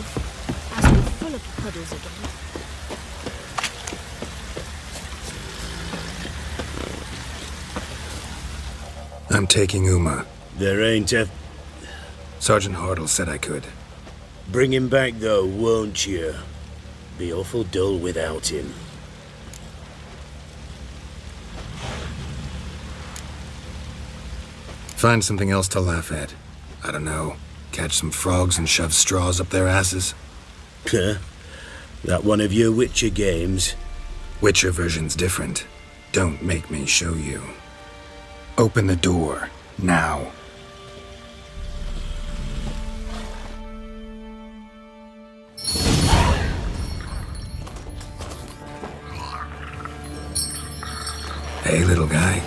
safe, as we're full of puddles again. I'm taking Uma. There ain't a... Sergeant Hartle said I could. Bring him back though, won't you? Be awful dull without him. Find something else to laugh at. I don't know. Catch some frogs and shove straws up their asses. Huh? That one of your Witcher games? Witcher version's different. Don't make me show you. Open the door. Now. Hey, little guy.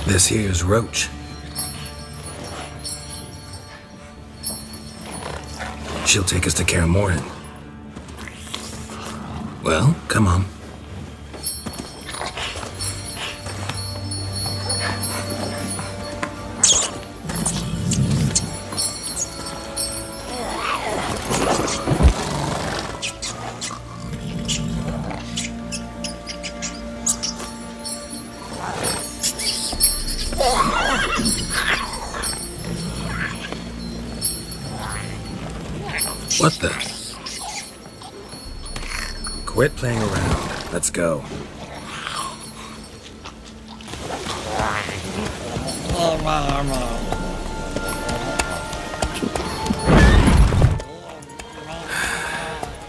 This here's Roach. She'll take us to Kaer Morhen. Well, come on. What the? Quit playing around. Let's go.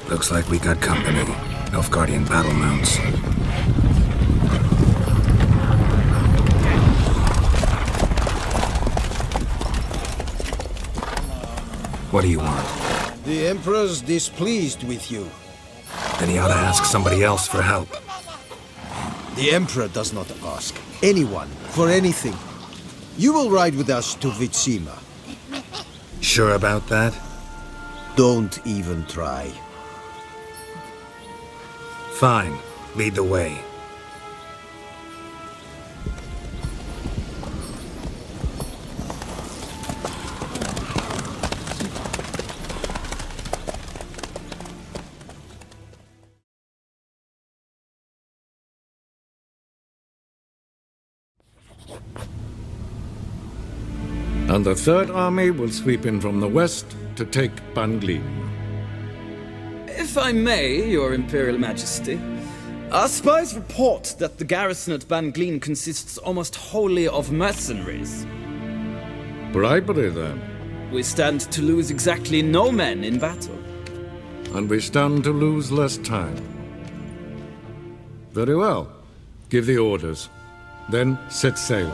Looks like we got company. Nilfgaardian battle mounts. What do you want? The Emperor's displeased with you. Then he ought to ask somebody else for help. The Emperor does not ask anyone for anything. You will ride with us to Vitsima. Sure about that? Don't even try. Fine. Lead the way. And the Third Army will sweep in from the west to take Banglin. If I may, Your Imperial Majesty, our spies report that the garrison at Banglin consists almost wholly of mercenaries. Bribery, then. We stand to lose exactly no men in battle. And we stand to lose less time. Very well. Give the orders. Then set sail.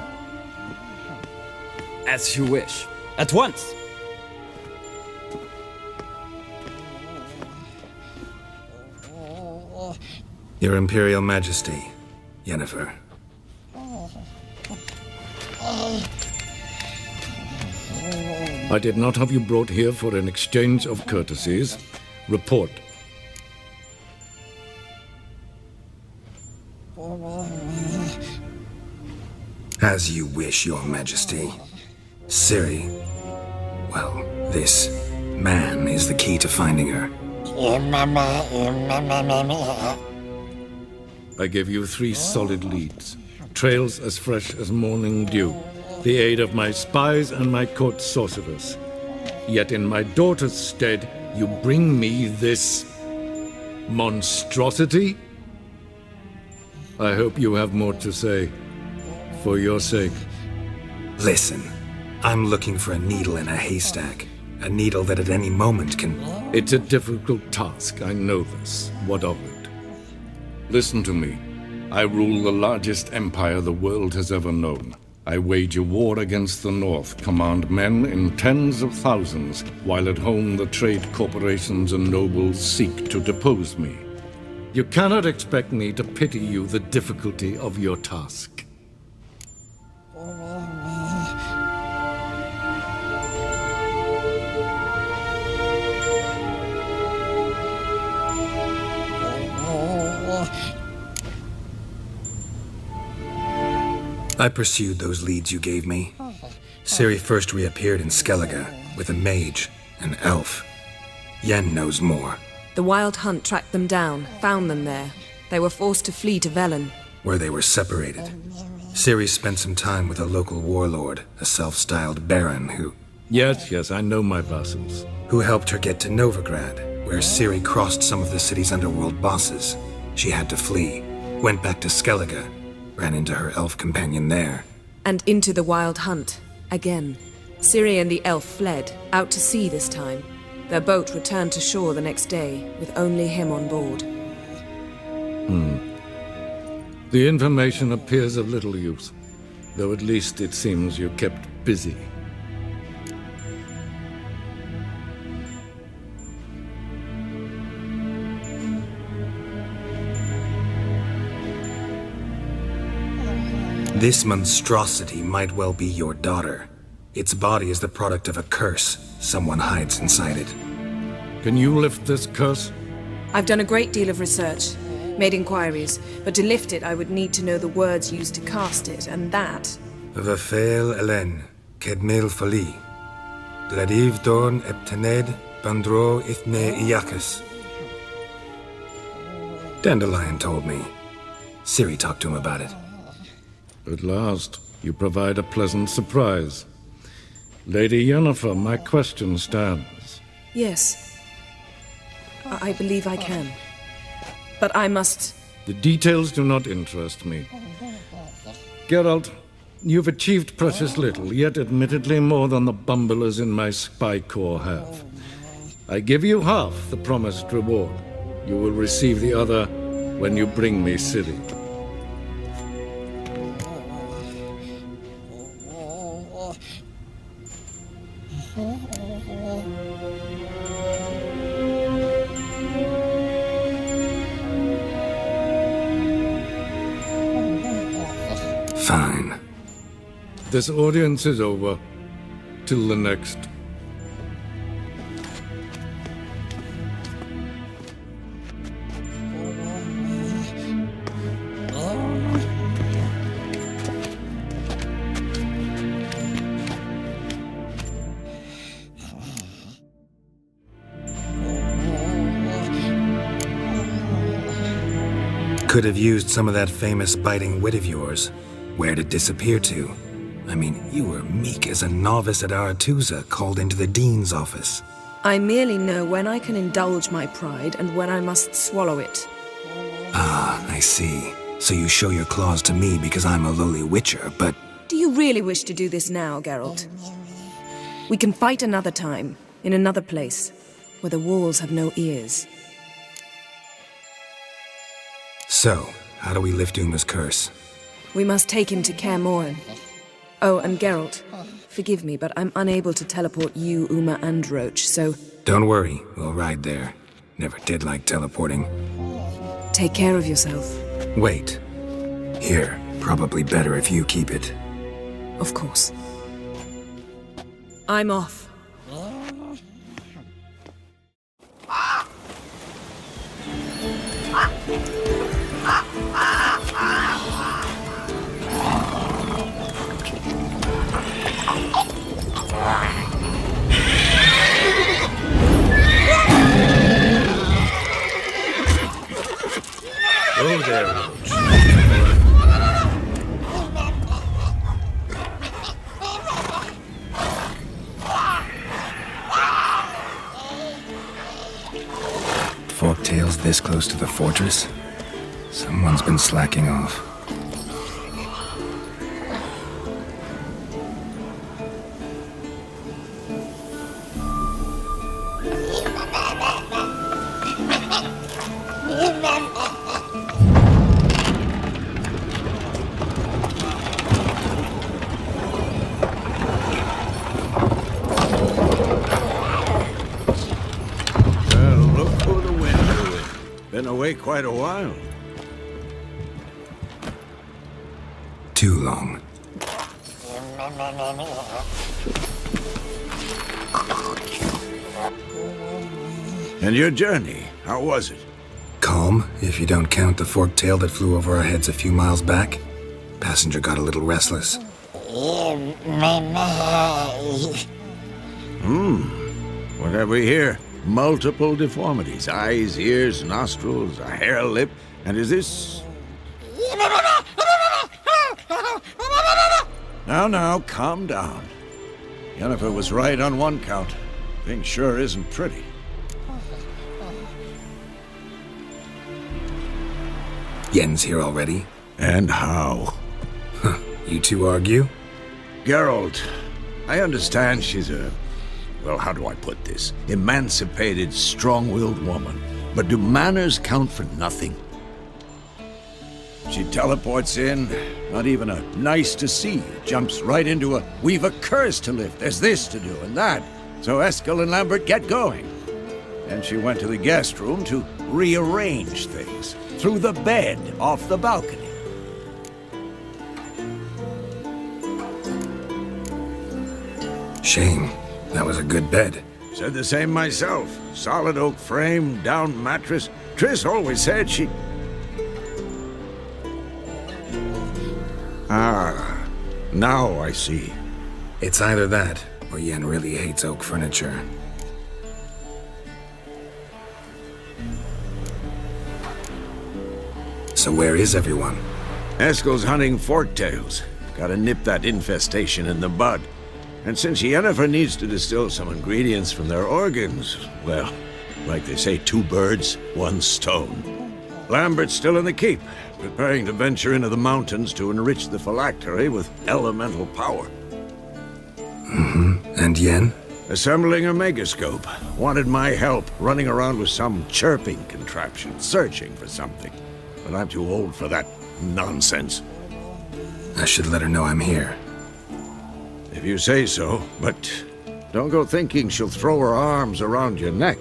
As you wish. At once! Your Imperial Majesty, Yennefer. I did not have you brought here for an exchange of courtesies. Report. As you wish, Your Majesty. Ciri. Well, this man is the key to finding her. I give you 3 solid leads. Trails as fresh as morning dew. The aid of my spies and my court sorcerers. Yet in my daughter's stead, you bring me this monstrosity? I hope you have more to say. For your sake. Listen, I'm looking for a needle in a haystack. A needle that at any moment can... It's a difficult task, I know this. What of it? Listen to me. I rule the largest empire the world has ever known. I wage a war against the North, command men in tens of thousands, while at home the trade corporations and nobles seek to depose me. You cannot expect me to pity you the difficulty of your task. I pursued those leads you gave me. Ciri first reappeared in Skellige with a mage, an elf. Yen knows more. The Wild Hunt tracked them down, found them there. They were forced to flee to Velen. Where they were separated. Ciri spent some time with a local warlord, a self-styled baron who Yes, I know my vassals. helped her get to Novigrad, where Ciri crossed some of the city's underworld bosses. She had to flee, went back to Skellige, ran into her elf companion there. And into the Wild Hunt, again. Ciri and the elf fled, out to sea this time. Their boat returned to shore the next day, with only him on board. The information appears of little use, though at least it seems you kept busy. This monstrosity might well be your daughter. Its body is the product of a curse someone hides inside it. Can you lift this curse? I've done a great deal of research, made inquiries, but to lift it I would need to know the words used to cast it, and that... Vafael Elen, Kedmil Fali. Gladiv Dorn Eptened Bandro Ithne Iacus. Dandelion told me. Ciri talked to him about it. At last, you provide a pleasant surprise. Lady Yennefer, my question stands. Yes. I believe I can. But I must... The details do not interest me. Geralt, you've achieved precious little, yet admittedly more than the bumblers in my spy corps have. I give you half the promised reward. You will receive the other when you bring me Ciri. Fine. This audience is over. Till the next. Could have used some of that famous biting wit of yours. Where'd it disappear to? I mean, you were meek as a novice at Aretusa called into the dean's office. I merely know when I can indulge my pride and when I must swallow it. Ah, I see. So you show your claws to me because I'm a lowly witcher, but... Do you really wish to do this now, Geralt? We can fight another time, in another place, where the walls have no ears. So, how do we lift Uma's curse? We must take him to Kaer Morhen. Oh, and Geralt, forgive me, but I'm unable to teleport you, Uma, and Roach, so... Don't worry, we'll ride there. Never did like teleporting. Take care of yourself. Wait. Here, probably better if you keep it. Of course. I'm off. Oh, there, Roach. Forktail's this close to the fortress? Someone's been slacking off. Been away quite a while. Too long. And your journey, how was it? Calm home, if you don't count the Forktail that flew over our heads a few miles back. Passenger got a little restless. What have we here? Multiple deformities. Eyes, ears, nostrils, a hair lip. And is this... Now, calm down. Yennefer was right on one count. Thing sure isn't pretty. Yen's here already? And how? You two argue? Geralt, I understand she's a... Well, how do I put this? Emancipated, strong-willed woman. But do manners count for nothing? She teleports in, not even a nice to see you, jumps right into a we've a curse to lift, there's this to do and that. So Eskel and Lambert get going. And she went to the guest room to rearrange things. Through the bed, off the balcony. Shame. That was a good bed. Said the same myself. Solid oak frame, down mattress. Triss always said she... Ah, now I see. It's either that, or Yen really hates oak furniture. So where is everyone? Eskel's hunting forktails. Gotta nip that infestation in the bud. And since Yennefer needs to distill some ingredients from their organs, well, like they say, 2 birds, 1 stone. Lambert's still in the keep, preparing to venture into the mountains to enrich the phylactery with elemental power. And Yen? Assembling a megascope. Wanted my help running around with some chirping contraption, searching for something. But I'm too old for that nonsense. I should let her know I'm here. If you say so, but don't go thinking she'll throw her arms around your neck.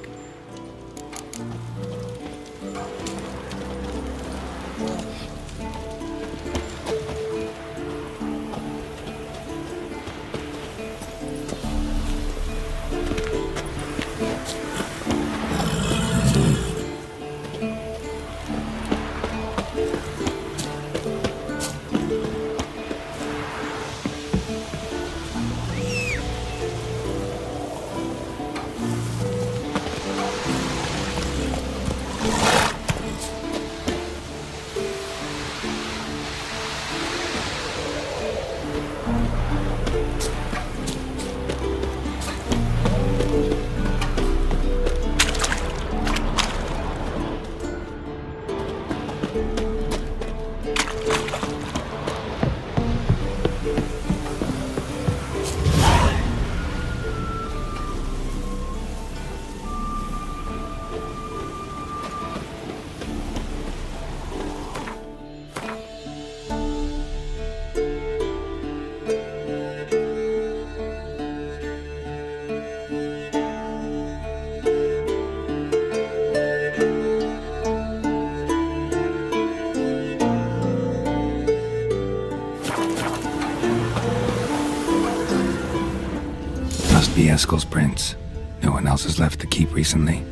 Must be Eskel's prints. No one else has left the keep recently.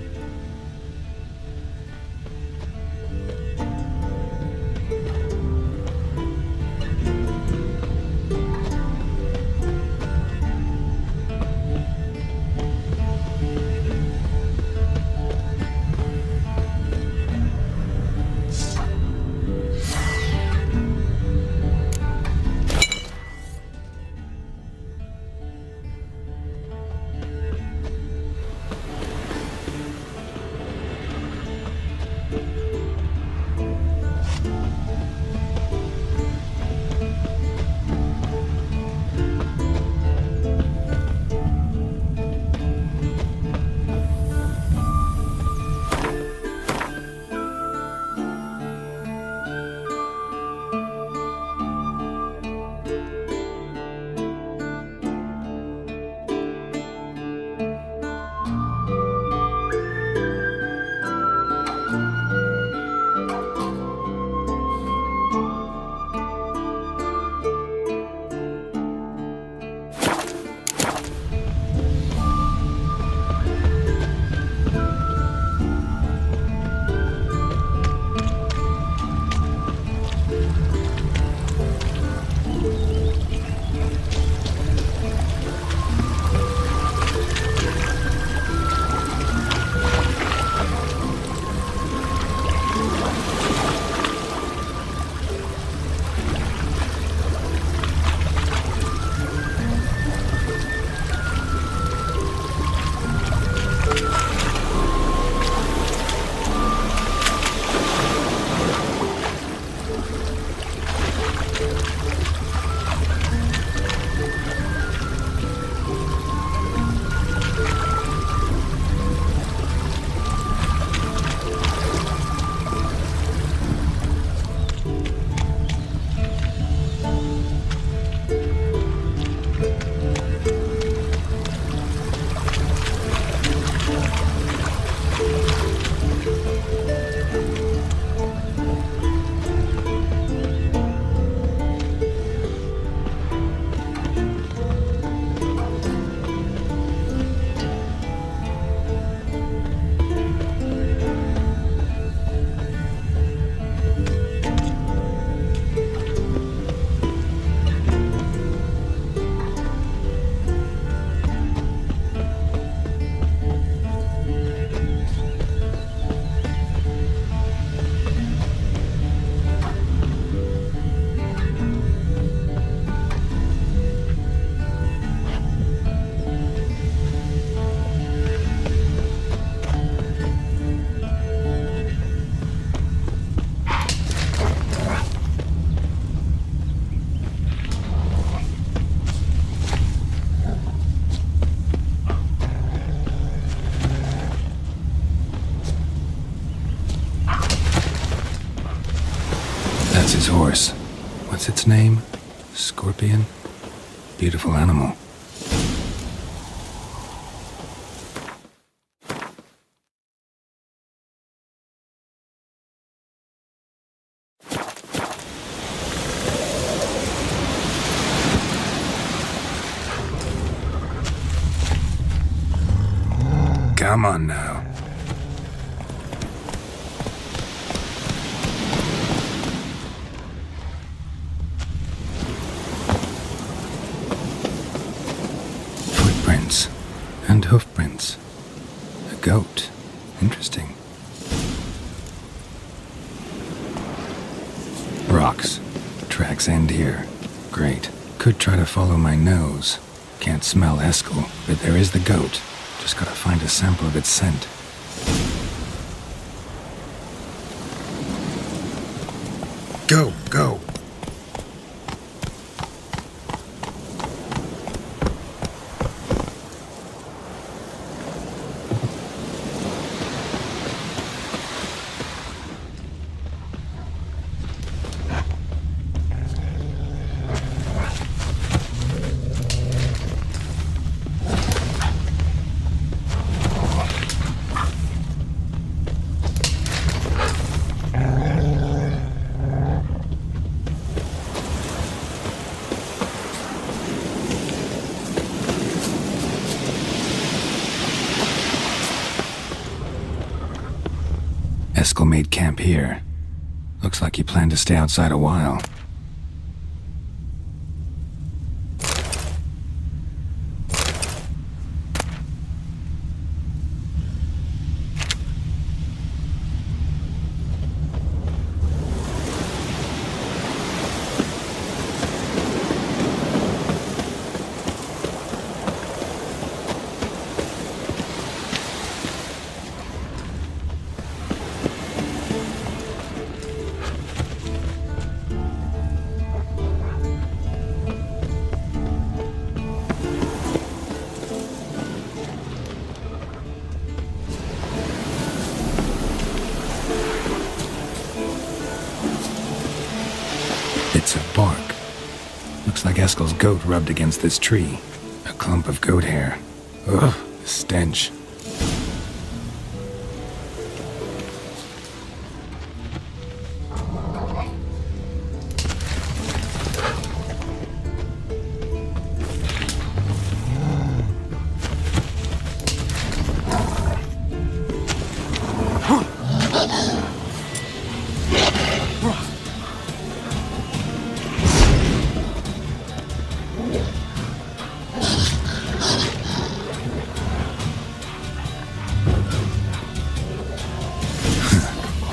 That's his horse. What's its name? Scorpion? Beautiful animal. Come on now. Footprints and hoofprints. A goat. Interesting. Rocks. Tracks end here. Great. Could try to follow my nose. Can't smell Eskel, but there is the goat. Just gotta find a sample of its scent. Go, go! Eskel made camp here. Looks like he planned to stay outside a while. Bits of bark. Looks like Eskel's goat rubbed against this tree. A clump of goat hair. Ugh, the stench.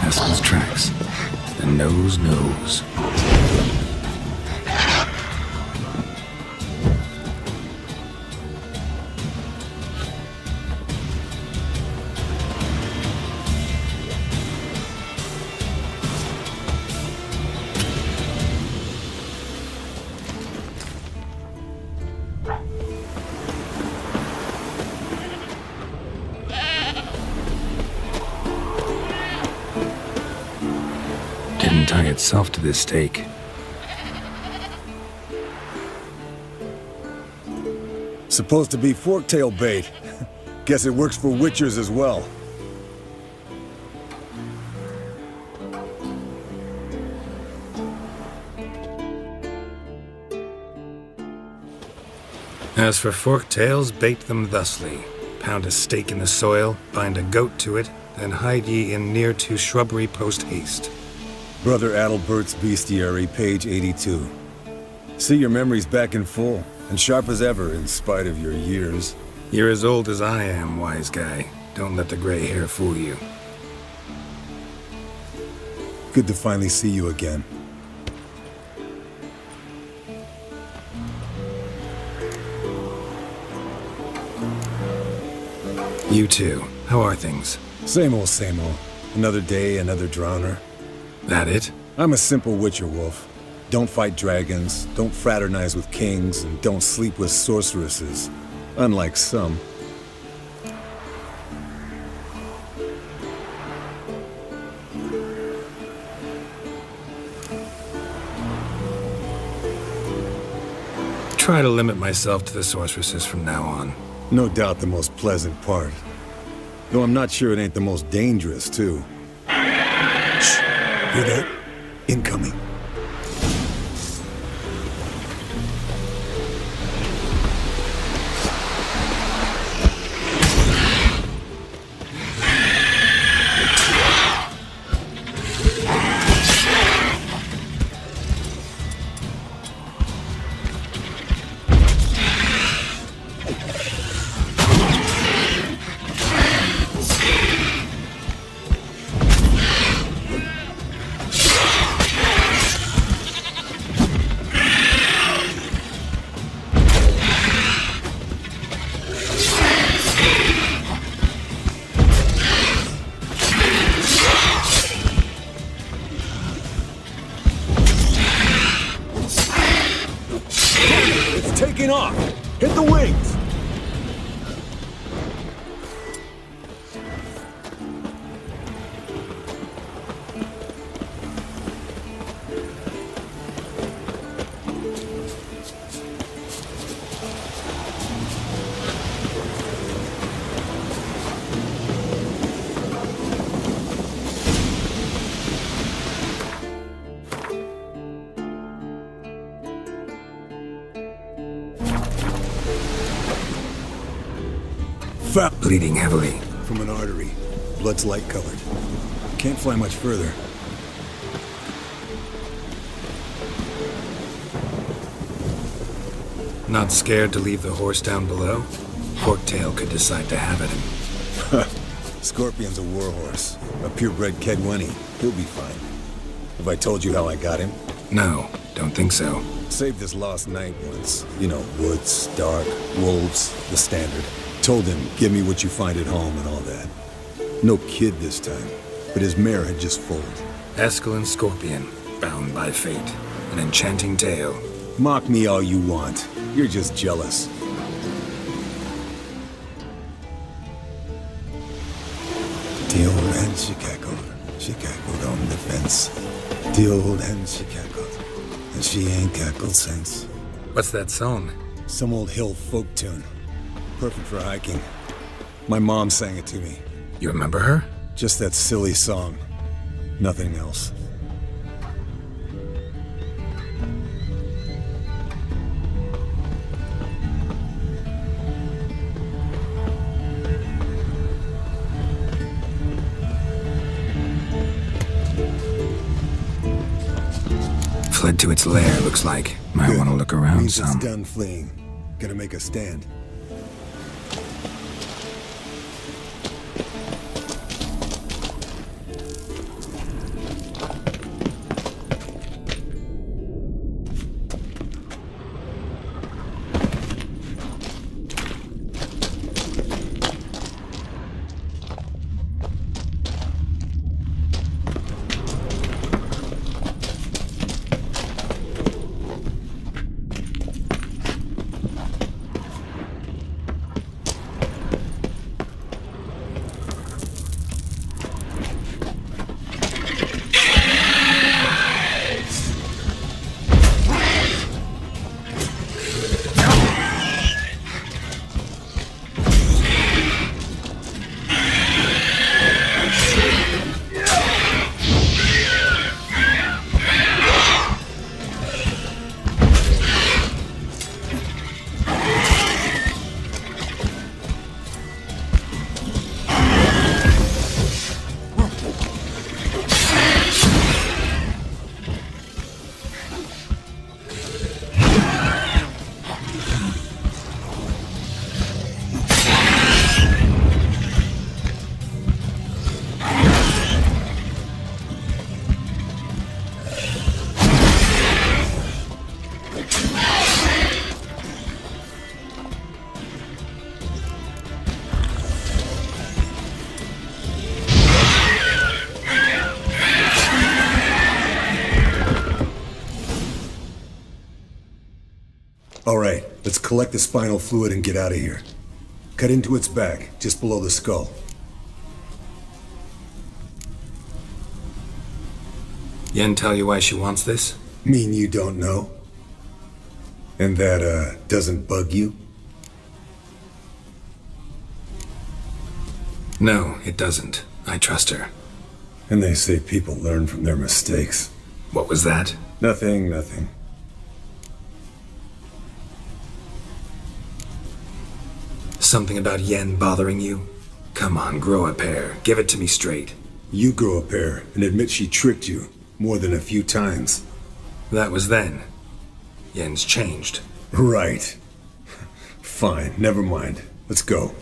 Eskel's tracks. The nose knows. Didn't tie itself to this stake. Supposed to be Forktail bait. Guess it works for witchers as well. As for forktails, bait them thusly. Pound a stake in the soil, bind a goat to it, then hide ye in near to shrubbery post haste. Brother Adalbert's Bestiary, page 82. See your memories back in full, and sharp as ever in spite of your years. You're as old as I am, wise guy. Don't let the gray hair fool you. Good to finally see you again. You too. How are things? Same old, same old. Another day, another drowner. That it? I'm a simple witcher wolf. Don't fight dragons, don't fraternize with kings, and don't sleep with sorceresses. Unlike some. try to limit myself to the sorceresses from now on. No doubt the most pleasant part. Though I'm not sure it ain't the most dangerous, too. Shh! Hear that? Incoming. Taking off! Hit the wings! Bleeding heavily. From an artery. Blood's light-colored. Can't fly much further. Not scared to leave the horse down below? Forktail could decide to have it. Scorpion's a warhorse. A purebred Kedwenny. He'll be fine. Have I told you how I got him? No, don't think so. Saved his lost night once. You know, woods, dark, wolves, the standard. Told him, give me what you find at home and all that. No kid this time, but his mare had just foaled. Eskel and Scorpion, bound by fate. An enchanting tale. Mock me all you want. You're just jealous. The old hen she cackled. She cackled on the fence. The old hen she cackled. And she ain't cackled since. What's that song? Some old hill folk tune. Perfect for hiking. My mom sang it to me. You remember her? Just that silly song. Nothing else. Fled to its lair, looks like. Might want to look around Means some. it's done fleeing. Gonna make a stand. All right, let's collect the spinal fluid and get out of here. Cut into its back, just below the skull. Yen tell you why she wants this? Mean you don't know? And that, doesn't bug you? No, it doesn't. I trust her. And they say people learn from their mistakes. What was that? Nothing, nothing. Something about Yen bothering you? Come on, grow a pair. Give it to me straight. You grow a pair and admit she tricked you more than a few times. That was then. Yen's changed. Right. Fine, never mind. Let's go.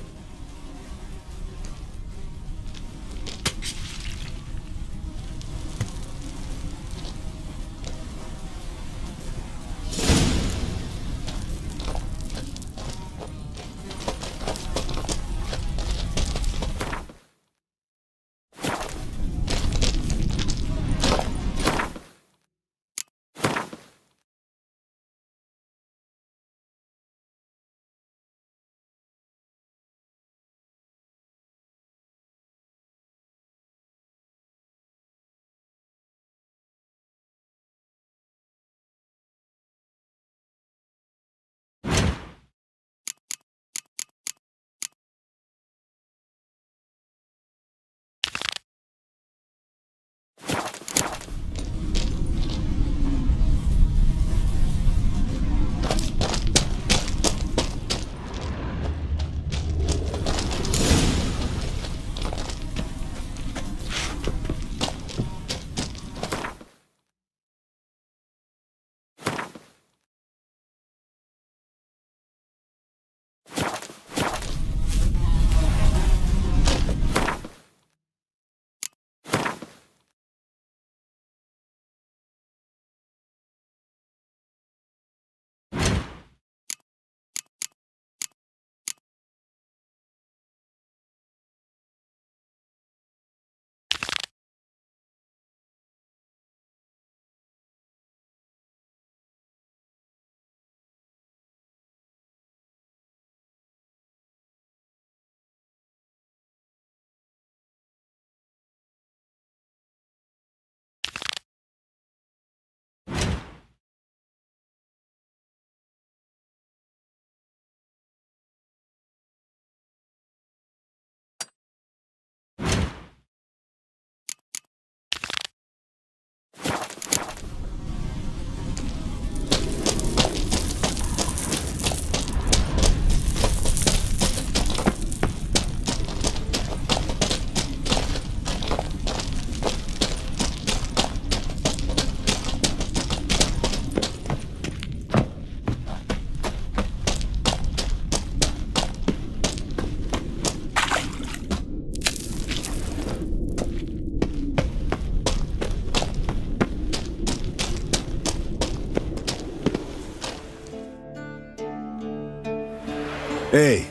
Hey,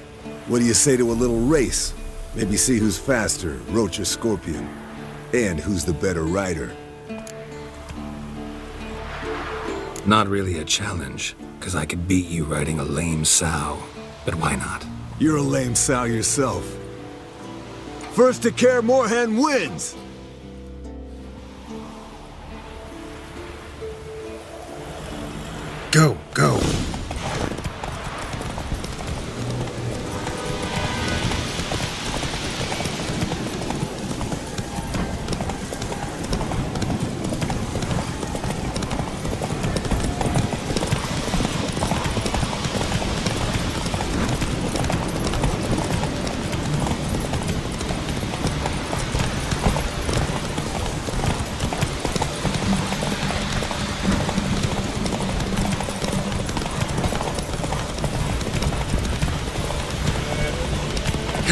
what do you say to a little race? Maybe see who's faster, Roach or Scorpion. And who's the better rider. Not really a challenge, because I could beat you riding a lame sow. But why not? You're a lame sow yourself. First to Kaer Morhen wins! Go, go!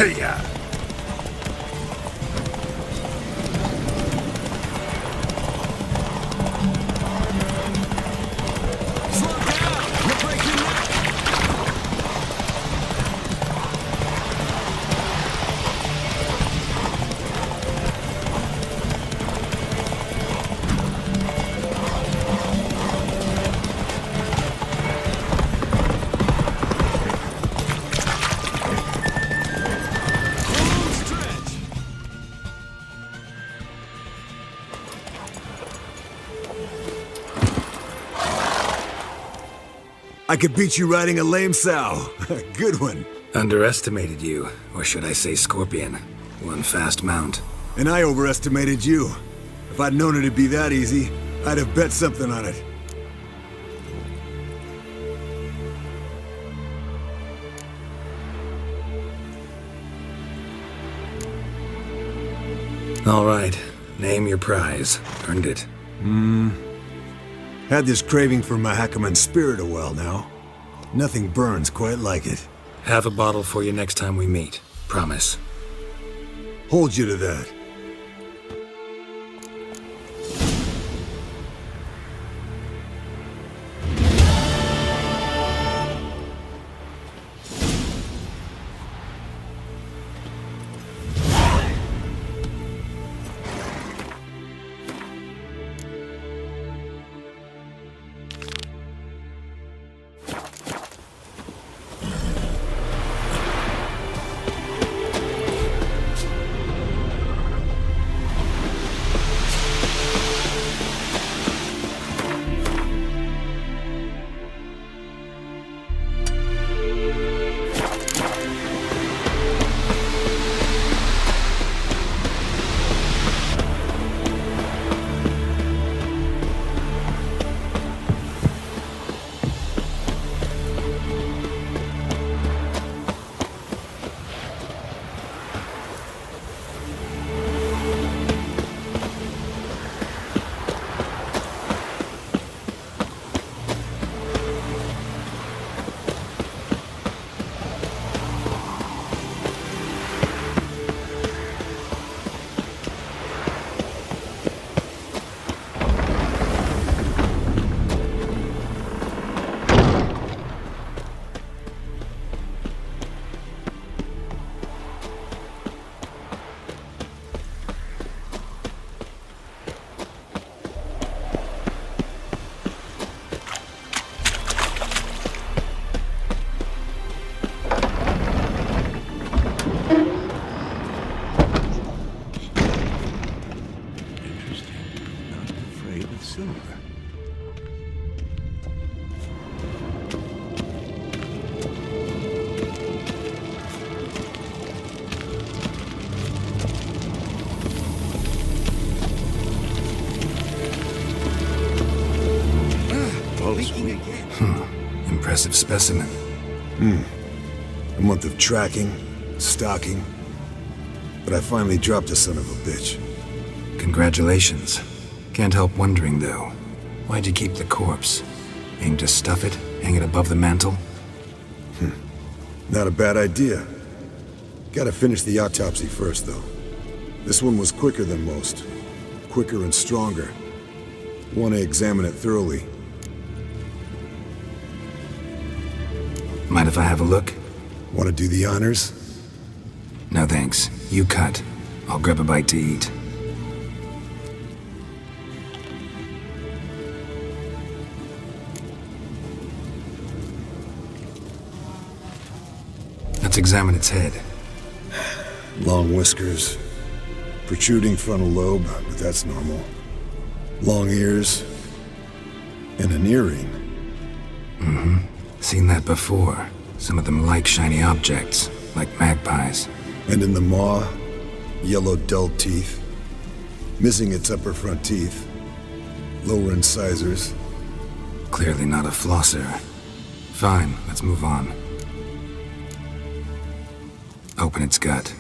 Hey-ya! I could beat you riding a lame sow. Good one. Underestimated you, or should I say Scorpion. One fast mount. And I overestimated you. If I'd known it'd be that easy, I'd have bet something on it. All right, name your prize. Earned it. Had this craving for Mahakaman spirit a while now. Nothing burns quite like it. Have a bottle for you next time we meet. Promise. Hold you to that. Impressive specimen. A month of tracking, stalking. But I finally dropped the son of a bitch. Congratulations. Can't help wondering, though. Why'd you keep the corpse? Aim to stuff it? Hang it above the mantle? Not a bad idea. Gotta finish the autopsy first, though. This one was quicker than most. Quicker and stronger. Want to examine it thoroughly. Mind if I have a look? Want to do the honors? No thanks. You cut. I'll grab a bite to eat. Let's examine its head. Long whiskers. Protruding frontal lobe, but that's normal. Long ears. And an earring. Seen that before. Some of them like shiny objects, like magpies. And in the maw, yellow dull teeth. Missing its upper front teeth. Lower incisors. Clearly not a flosser. Fine, let's move on. Open its gut.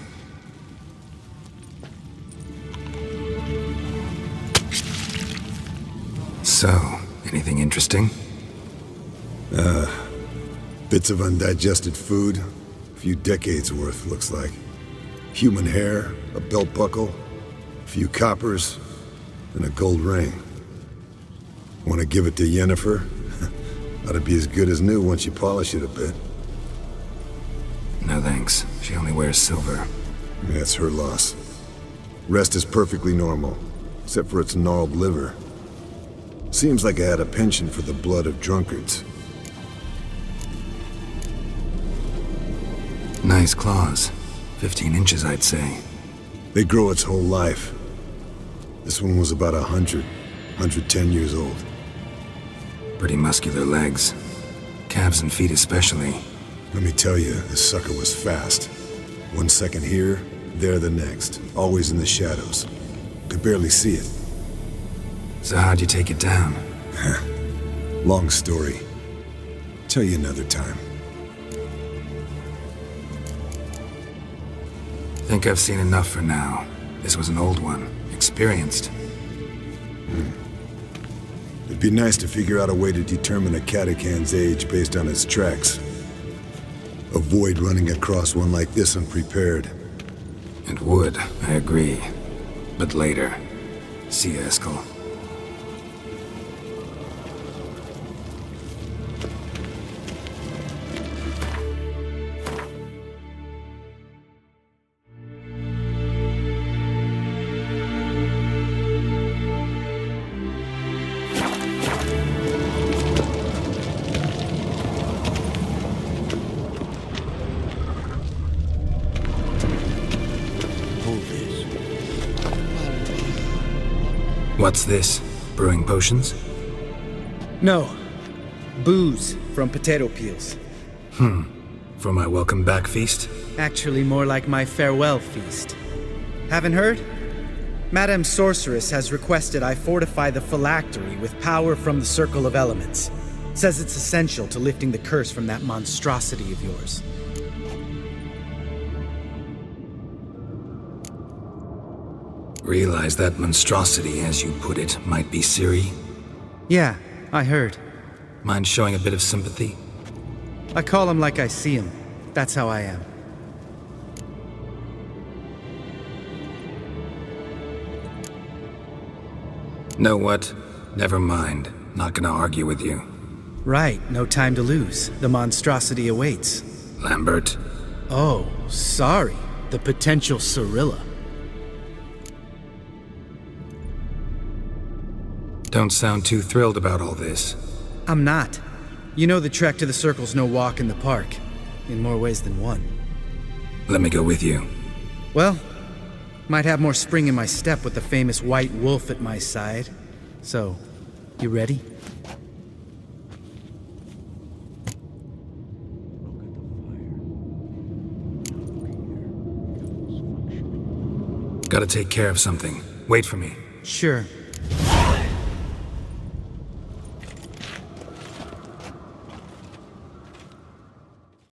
So, anything interesting? Bits of undigested food. A few decades worth, looks like. Human hair, a belt buckle, a few coppers, and a gold ring. Want to give it to Yennefer? Ought to be as good as new once you polish it a bit. No thanks. She only wears silver. That's her loss. Rest is perfectly normal, except for its gnarled liver. Seems like I had a penchant for the blood of drunkards. Nice claws. 15 inches, I'd say. They grow its whole life. This one was about 110 years old. Pretty muscular legs. Calves and feet especially. Let me tell you, this sucker was fast. 1 second here, there the next. Always in the shadows. Could barely see it. So how'd you take it down? Long story. Tell you another time. Think I've seen enough for now. This was an old one. Experienced. It'd be nice to figure out a way to determine a catacan's age based on its tracks. Avoid running across one like this unprepared. It would, I agree. But later. See you, Eskel. What's this? Brewing potions? No. Booze from potato peels. For my welcome back feast? Actually, more like my farewell feast. Haven't heard? Madame Sorceress has requested I fortify the phylactery with power from the Circle of Elements. Says it's essential to lifting the curse from that monstrosity of yours. Realize that monstrosity, as you put it, might be Ciri? Yeah, I heard. Mind showing a bit of sympathy? I call him like I see him. That's how I am. Know what? Never mind. Not gonna argue with you. Right, no time to lose. The monstrosity awaits. Lambert? Oh, sorry. The potential Cirilla. Don't sound too thrilled about all this. I'm not. You know the trek to the Circle's no walk in the park. In more ways than one. Let me go with you. Well, might have more spring in my step with the famous white wolf at my side. So, you ready? Gotta take care of something. Wait for me. Sure.